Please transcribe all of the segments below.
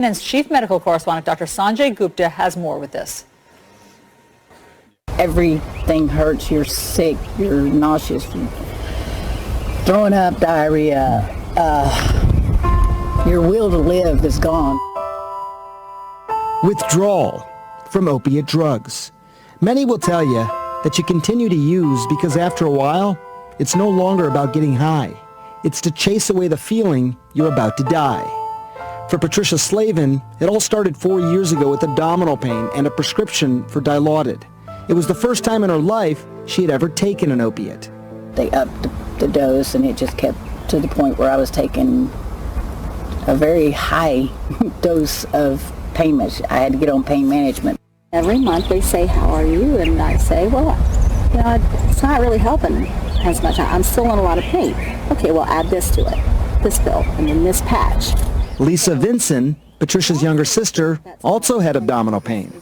CNN's chief medical correspondent, Dr. Sanjay Gupta, has more with this. Everything hurts. You're sick. You're nauseous. Throwing up, diarrhea. Your will to live is gone. Withdrawal from opiate drugs. Many will tell you that you continue to use because after a while, it's no longer about getting high. It's to chase away the feeling you're about to die. For Patricia Slavin, it all started 4 years ago with abdominal pain and a prescription for Dilaudid. It was the first time in her life she had ever taken an opiate. They upped the dose, and it just kept to the point where I was taking a very high dose of pain management. I had to get on pain management. Every month they say, how are you? And I say, well, you know, it's not really helping as much. I'm still in a lot of pain. Okay, well, add this to it, this pill, and then this patch. Lisa Vinson, Patricia's younger sister, also had abdominal pain.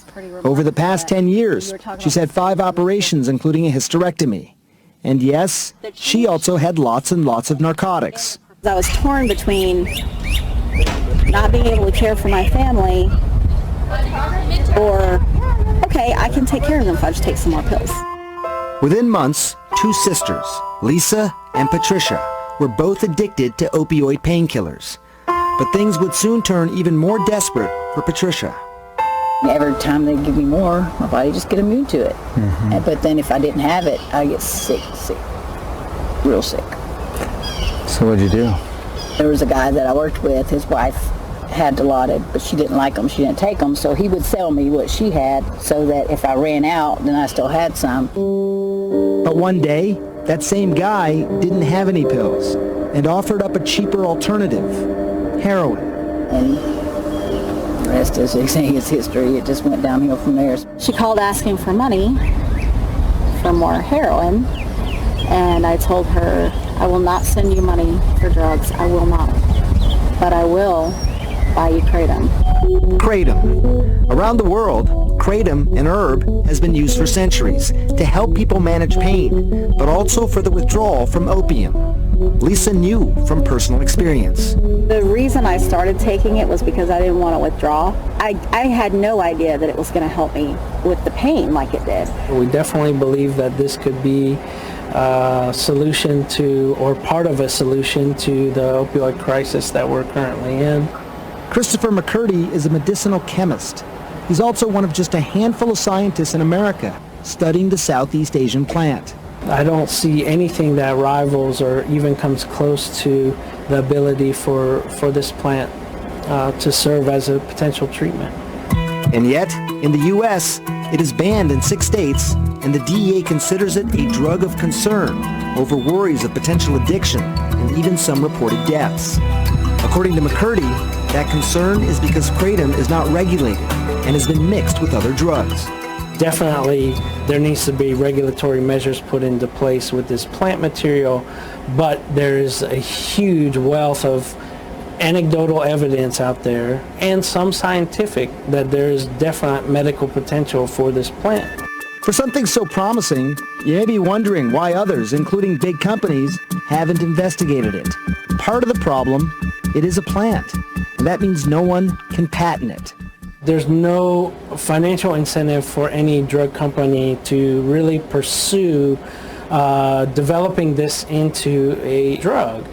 Over the past 10 years, she's had 5 operations, including a hysterectomy. And yes, she also had lots and lots of narcotics. I was torn between not being able to care for my family or, okay, I can take care of them if I just take some more pills. Within months, 2 sisters, Lisa and Patricia, were both addicted to opioid painkillers. But things would soon turn even more desperate for Patricia. Every time they give me more, my body just get immune to it. Mm-hmm. But then if I didn't have it, I get sick, real sick. So what'd you do? There was a guy that I worked with, his wife had Dilaudid, but she didn't like them, she didn't take them, so he would sell me what she had so that if I ran out, then I still had some. But one day, that same guy didn't have any pills and offered up a cheaper alternative, heroin. And the rest, as they say, is history. It just went downhill from there. She called asking for money for more heroin, and I told her, I will not send you money for drugs. I will not. But I will buy you Kratom. Kratom. Around the world, Kratom, an herb, has been used for centuries to help people manage pain, but also for the withdrawal from opium. Lisa knew from personal experience. The reason I started taking it was because I didn't want to withdraw. I had no idea that it was going to help me with the pain like it did. We definitely believe that this could be a solution to, or part of a solution to, the opioid crisis that we're currently in. Christopher McCurdy is a medicinal chemist. He's also one of just a handful of scientists in America studying the Southeast Asian plant. I don't see anything that rivals or even comes close to the ability for this plant to serve as a potential treatment. And yet, in the U.S., it is banned in 6 states, and the DEA considers it a drug of concern over worries of potential addiction and even some reported deaths. According to McCurdy, that concern is because Kratom is not regulated and has been mixed with other drugs. Definitely, there needs to be regulatory measures put into place with this plant material, but there is a huge wealth of anecdotal evidence out there and some scientific that there is definite medical potential for this plant. For something so promising, you may be wondering why others, including big companies, haven't investigated it. Part of the problem, it is a plant, and that means no one can patent it. There's no financial incentive for any drug company to really pursue developing this into a drug.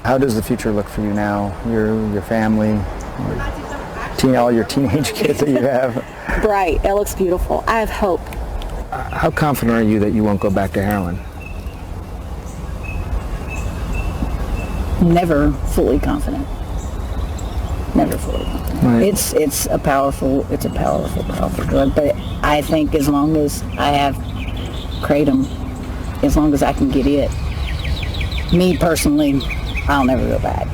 How does the future look for you now? Your family, all your teenage kids that you have? Bright. It looks beautiful. I have hope. How confident are you that you won't go back to heroin? Never fully confident. Never fully confident. Right. It's a powerful drug. But I think as long as I have Kratom, as long as I can get it, me personally, I'll never go back.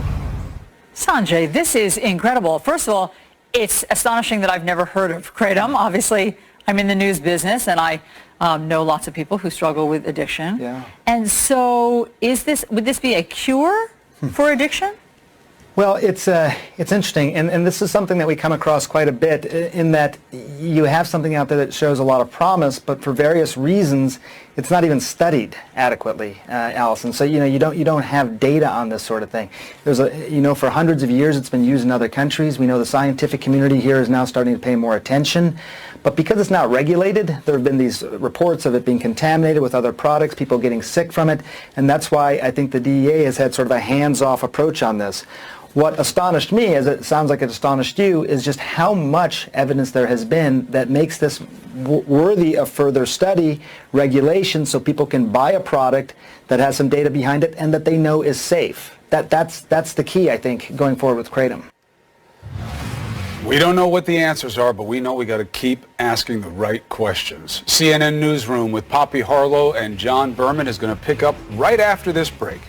Sanjay, this is incredible. First of all, it's astonishing that I've never heard of Kratom. Obviously, I'm in the news business, and I know lots of people who struggle with addiction. Yeah. And so would this be a cure for addiction? Well, it's interesting, and this is something that we come across quite a bit in that you have something out there that shows a lot of promise, but for various reasons, it's not even studied adequately, Allison. So you don't have data on this sort of thing. There's for hundreds of years it's been used in other countries. We know the scientific community here is now starting to pay more attention. But because it's not regulated, there have been these reports of it being contaminated with other products, people getting sick from it, and that's why I think the DEA has had sort of a hands-off approach on this. What astonished me, as it sounds like it astonished you, is just how much evidence there has been that makes this worthy of further study, regulation, so people can buy a product that has some data behind it and that they know is safe. That's the key, I think, going forward with Kratom. We don't know what the answers are, but we know we got to keep asking the right questions. CNN Newsroom with Poppy Harlow and John Berman is going to pick up right after this break.